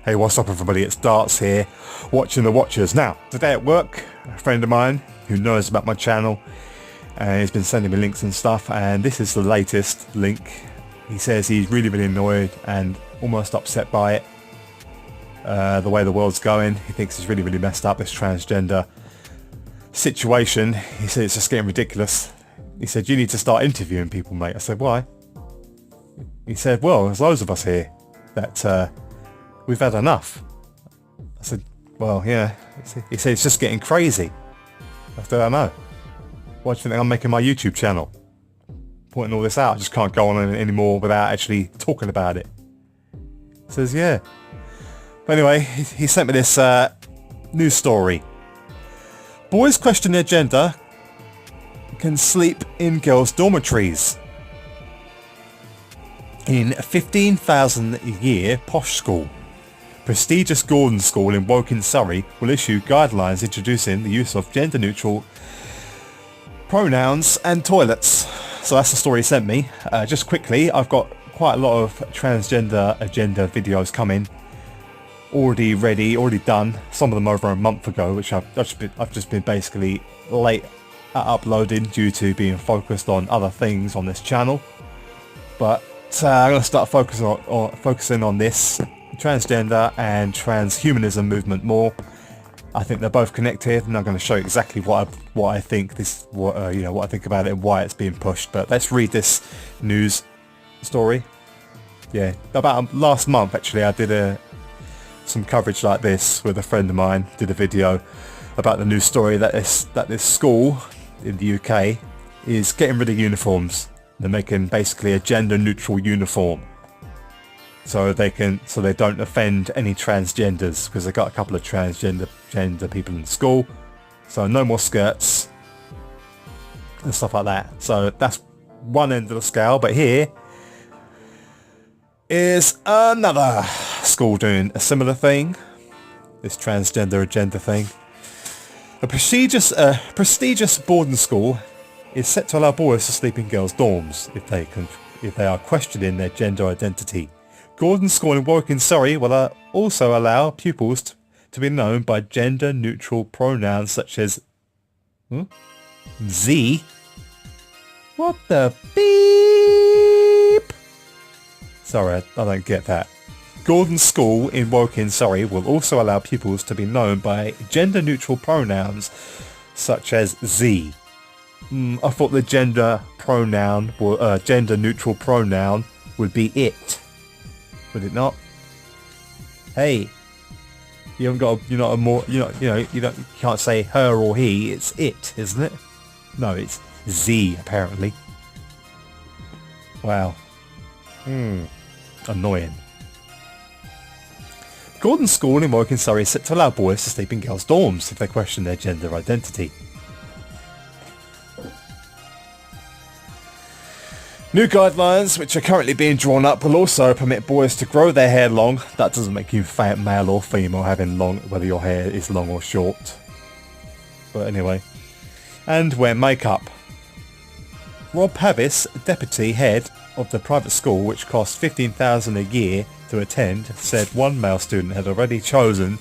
Hey, what's up everybody, it's Darts here, watching the Watchers. Now, today at work, a friend of mine who knows about my channel and he's been sending me links and stuff, and this is the latest link. He says he's really annoyed and almost upset by it, the way the world's going. He thinks it's really messed up, this transgender situation. He said it's just getting ridiculous. He said, you need to start interviewing people, mate. I said, why? He said, well, there's loads of us here that we've had enough. I said, well, yeah. He said, it's just getting crazy. I said, I know. Why do you think I'm making my YouTube channel? Pointing all this out, I just can't go on anymore without actually talking about it. He says, yeah. But anyway, he sent me this news story. Boys question their gender can sleep in girls' dormitories. In 15,000 a year posh school, prestigious Gordon School in Woking, Surrey will issue guidelines introducing the use of gender-neutral pronouns and toilets. So that's the story he sent me. Just quickly, I've got quite a lot of transgender agenda videos coming. Already ready, already done. Some of them over a month ago, which I've just been basically late at uploading due to being focused on other things on this channel. But I'm going to start focusing on this transgender and transhumanism movement more. I think they're both connected, and I'm going to show you exactly what I think what I think about it and why it's being pushed. But let's read this news story. Yeah, about last month actually, I did some coverage like this with a friend of mine. Did a video about the news story that this school in the UK is getting rid of uniforms. They're making basically a gender-neutral uniform, so they don't offend any transgenders, because they've got a couple of transgender people in school. So no more skirts and stuff like that. So that's one end of the scale. But here is another school doing a similar thing. This transgender agenda thing. A prestigious boarding school is set to allow boys to sleep in girls' dorms if they are questioning their gender identity. Gordon School in Woking, Surrey will also allow pupils to be known by gender-neutral pronouns such as Z. What the beep? Sorry, I don't get that. Gordon School in Woking, Surrey will also allow pupils to be known by gender-neutral pronouns such as Z. I thought the gender-neutral pronoun would be it. Would it not? Hey, you can't say her or he. It's it, isn't it? No, it's Z apparently. Wow. Annoying. Gordon School in Woking, Surrey is set to allow boys to sleep in girls' dorms if they question their gender identity. New guidelines, which are currently being drawn up, will also permit boys to grow their hair long. That doesn't make you male or female having long, whether your hair is long or short. But anyway. And wear makeup. Rob Havis, deputy head of the private school, which costs $15,000 a year to attend, said one male student had already chosen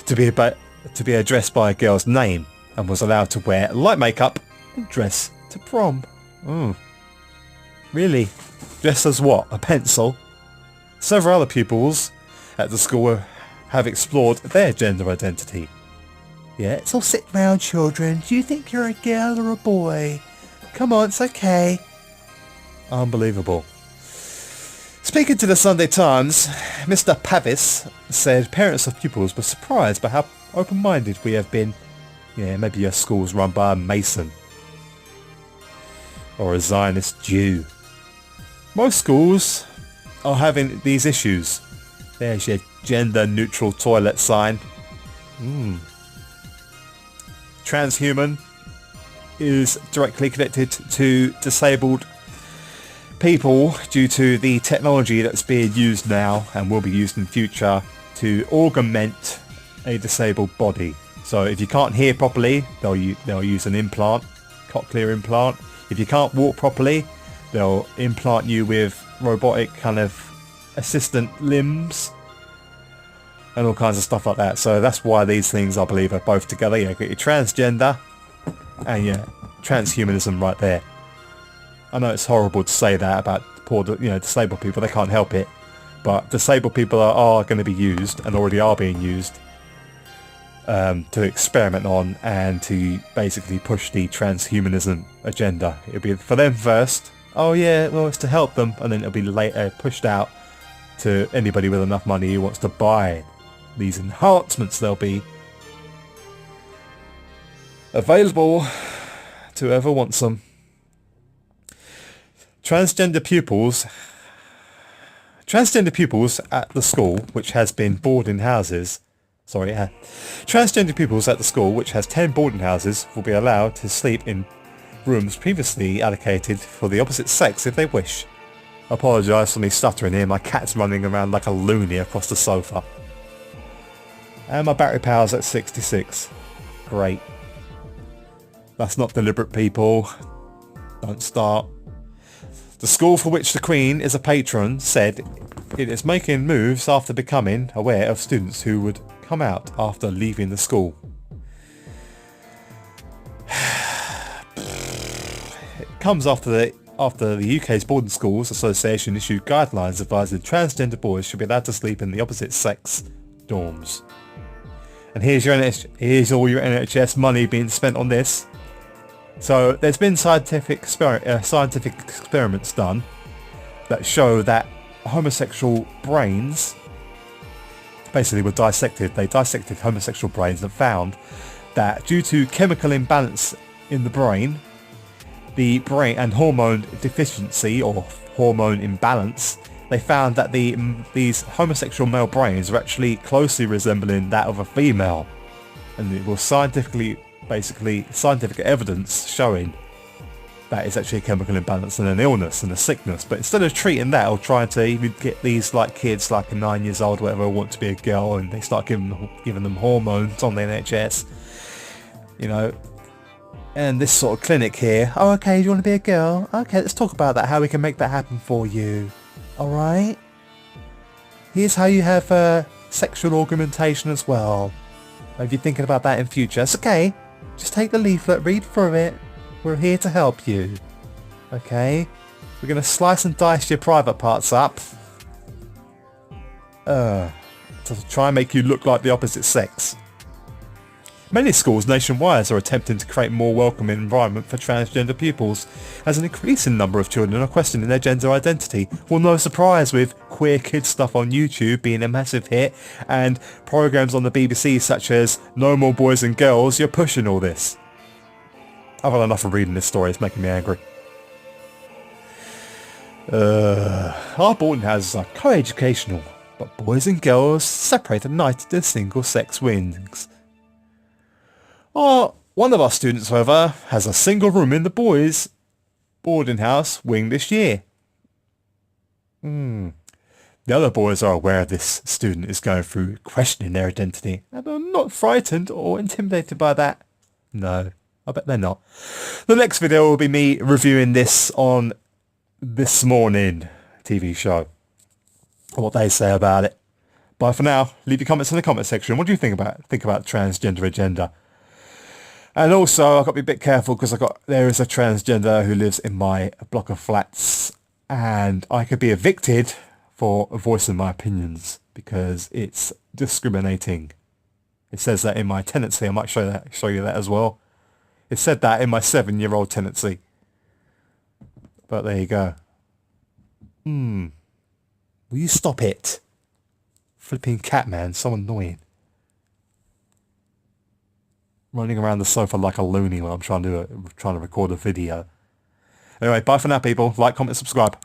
to be addressed by a girl's name and was allowed to wear light makeup and dress to prom. Really? Dressed as what? A pencil? Several other pupils at the school have explored their gender identity. Yeah, it's all sit round, children. Do you think you're a girl or a boy? Come on, it's okay. Unbelievable. Speaking to the Sunday Times, Mr. Pavis said parents of pupils were surprised by how open-minded we have been. Yeah, maybe your school's run by a Mason or a Zionist Jew. Most schools are having these issues. There's your gender-neutral toilet sign. Transhuman is directly connected to disabled people due to the technology that's being used now and will be used in future to augment a disabled body. So if you can't hear properly, they'll use an implant, cochlear implant. If you can't walk properly, they'll implant you with robotic kind of assistant limbs. and all kinds of stuff like that. So that's why these things, I believe, are both together. You got your transgender and your transhumanism right there. I know it's horrible to say that about poor, disabled people. They can't help it. But disabled people are going to be used, and already are being used, to experiment on and to basically push the transhumanism agenda. It'll be for them first. Oh yeah, well, it's to help them, and then it'll be later pushed out to anybody with enough money who wants to buy these enhancements. They'll be available to whoever wants them. Transgender pupils at the school, which has been boarding houses, transgender pupils at the school, which has 10 boarding houses, will be allowed to sleep in rooms previously allocated for the opposite sex if they wish. I apologise for me stuttering here, my cat's running around like a loony across the sofa. And my battery power's at 66. Great. That's not deliberate, people. Don't start. The school for which the Queen is a patron said it is making moves after becoming aware of students who would come out after leaving the school. It comes after the UK's Boarding Schools Association issued guidelines advising transgender boys should be allowed to sleep in the opposite sex dorms. And here's all your NHS money being spent on this. So there's been scientific experiments done that show that homosexual brains basically were dissected. They dissected homosexual brains and found that due to chemical imbalance in the brain and hormone deficiency or hormone imbalance, they found that these homosexual male brains are actually closely resembling that of a female, and it was scientific evidence showing that it's actually a chemical imbalance and an illness and a sickness. But instead of treating that or trying to even get these kids 9 years old, whatever, want to be a girl, and they start giving them hormones on the NHS, and this sort of clinic here, oh okay, do you want to be a girl? Okay, let's talk about that, how we can make that happen for you. Alright? Here's how you have sexual augmentation as well. If you're thinking about that in future, it's okay. Just take the leaflet, read through it. We're here to help you. Okay? We're going to slice and dice your private parts up. To try and make you look like the opposite sex. Many schools nationwide are attempting to create a more welcoming environment for transgender pupils, as an increasing number of children are questioning their gender identity. Well, no surprise with queer kids stuff on YouTube being a massive hit, and programs on the BBC such as No More Boys and Girls, you're pushing all this. I've had enough of reading this story, it's making me angry. Our boarding houses are co-educational, but boys and girls separate at night to single-sex wings. One of our students, however, has a single room in the boys' boarding house wing this year. The other boys are aware this student is going through questioning their identity and are not frightened or intimidated by that. No, I bet they're not. The next video will be me reviewing this on This Morning TV show. What they say about it. Bye for now. Leave your comments in the comment section. What do you think about transgender agenda? And also, I've got to be a bit careful because there is a transgender who lives in my block of flats, and I could be evicted for voicing my opinions because it's discriminating. It says that in my tenancy. I might show you that as well. It said that in my 7-year-old tenancy. But there you go. Will you stop it? Flipping cat, man. So annoying. Running around the sofa like a loony when I'm trying to record a video. Anyway, bye for now, people. Like, comment, subscribe.